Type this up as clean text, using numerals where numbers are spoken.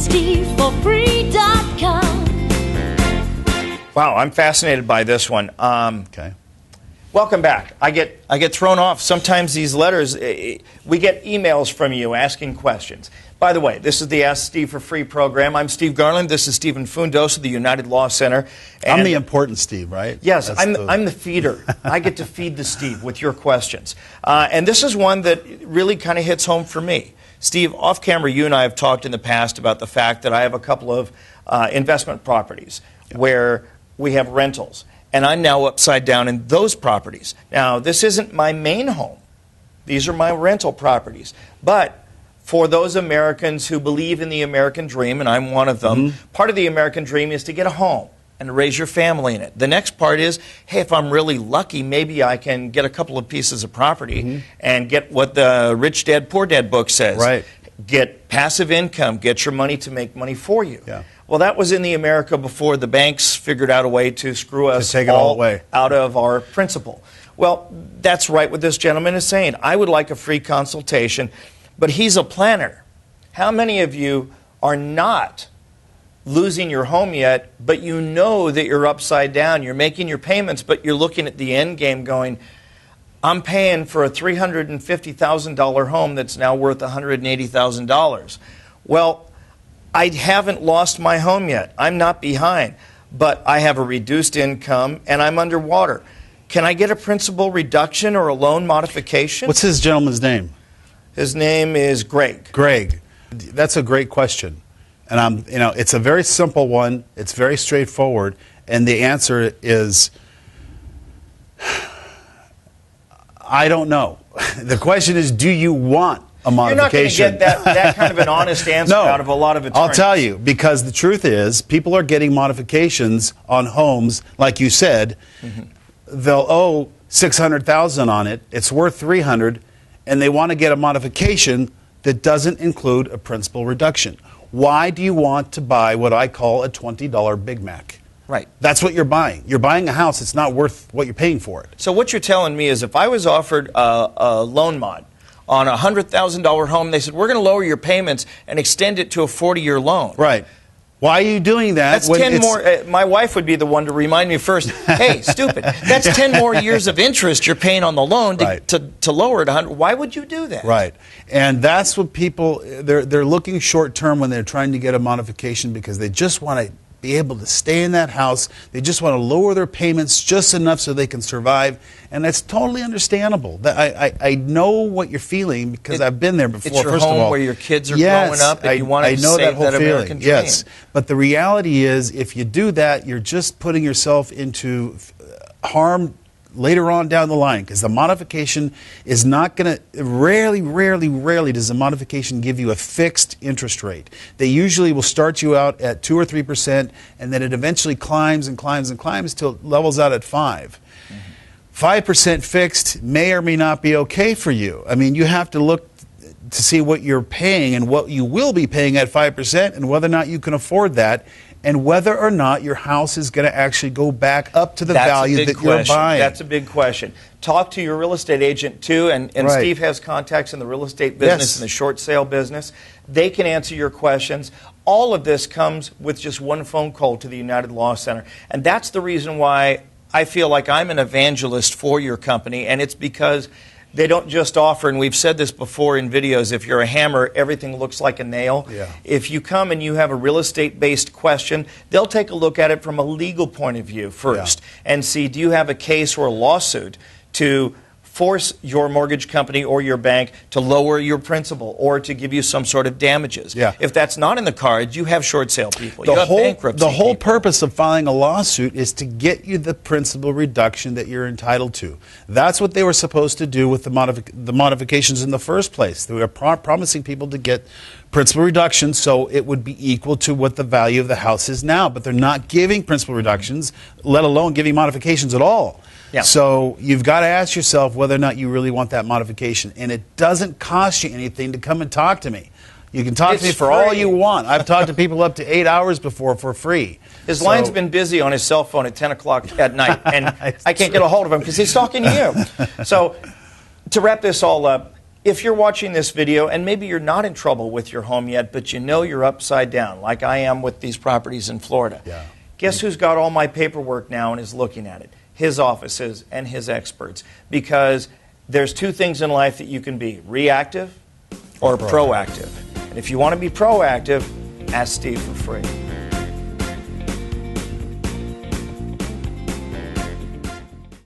AskSteveForFree.com. Wow, I'm fascinated by this one. Okay. Welcome back. I get thrown off. Sometimes these letters, we get emails from you asking questions. By the way, this is the Ask Steve for Free program. I'm Steve Garland. This is Stephen Fundos of the United Law Center. And I'm the important Steve, right? Yes, I'm the feeder. I get to feed the Steve with your questions. And this is one that really kind of hits home for me. Steve, off camera, you and I have talked in the past about the fact that I have a couple of investment properties where we have rentals. And I'm now upside down in those properties. Now, this isn't my main home. These are my rental properties. But for those Americans who believe in the American dream, and I'm one of them, part of the American dream is to get a home and to raise your family in it. The next part is, hey, if I'm really lucky, maybe I can get a couple of pieces of property and get what the Rich Dad, Poor Dad book says. Right. Get passive income, get your money to make money for you. Yeah. Well, that was in the America before the banks figured out a way to screw us take it all away out of our principal. Well, that's right what this gentleman is saying. I would like a free consultation, but he's a planner. How many of you are not losing your home yet, but you know that you're upside down? You're making your payments, but you're looking at the end game going, I'm paying for a $350,000 home that's now worth $180,000. Well, I haven't lost my home yet. I'm not behind, but I have a reduced income and I'm underwater. Can I get a principal reduction or a loan modification? What's this gentleman's name? His name is Greg. Greg. That's a great question. And it's a very simple one. It's very straightforward. And the answer is, I don't know. The question is, do you want a modification? You're not going to get that kind of an honest answer out of a lot of attorneys. I'll tell you, because the truth is, people are getting modifications on homes, like you said. They'll owe $600,000 on it. It's worth $300,000, and they want to get a modification that doesn't include a principal reduction. Why do you want to buy what I call a $20 Big Mac? Right. That's what you're buying. You're buying a house. It's not worth what you're paying for it. So what you're telling me is if I was offered a loan mod on a $100,000 home, they said, we're going to lower your payments and extend it to a 40-year loan. Right. Why are you doing that? That's 10 more. My wife would be the one to remind me first, hey, stupid, that's 10 more years of interest you're paying on the loan to lower it 100. Why would you do that? Right. And that's what people, they're looking short term when they're trying to get a modification because they just want to be able to stay in that house. They just want to lower their payments just enough so they can survive. And that's totally understandable. I know what you're feeling because I've been there before. It's your first home of all, where your kids are growing up and you want to save that American dream. Yes. But the reality is, if you do that, you're just putting yourself into harm later on down the line, because the modification is not going to, rarely does the modification give you a fixed interest rate. They usually will start you out at 2 or 3%, and then it eventually climbs and climbs and climbs till it levels out at 5. 5% fixed may or may not be okay for you. I mean, you have to look to see what you're paying and what you will be paying at 5% and whether or not you can afford that, and whether or not your house is going to actually go back up to the value that you're buying. That's a big question. Talk to your real estate agent, too, and Steve has contacts in the real estate business and the short sale business. They can answer your questions. All of this comes with just one phone call to the United Law Center, and that's the reason why I feel like I'm an evangelist for your company, and it's because they don't just offer, and we've said this before in videos, if you're a hammer, everything looks like a nail. Yeah. If you come and you have a real estate-based question, they'll take a look at it from a legal point of view first and see, do you have a case or a lawsuit to force your mortgage company or your bank to lower your principal or to give you some sort of damages. Yeah. If that's not in the cards, you have short sale people. You have bankruptcy the whole people. purpose of filing a lawsuit is to get you the principal reduction that you're entitled to. That's what they were supposed to do with the modifications in the first place. They were promising people to get principal reduction so it would be equal to what the value of the house is now. But they're not giving principal reductions, let alone giving modifications at all. Yeah. So you've got to ask yourself whether or not you really want that modification. And it doesn't cost you anything to come and talk to me. You can talk to me for all you want. I've talked to people up to 8 hours before for free. His line's been busy on his cell phone at 10 o'clock at night, and I can't get a hold of him because he's talking to you. So to wrap this all up, if you're watching this video and maybe you're not in trouble with your home yet, but you know you're upside down, like I am with these properties in Florida, guess who's got all my paperwork now and is looking at it? His offices and his experts. Because there's two things in life that you can be, reactive or proactive. And if you want to be proactive, ask Steve for free.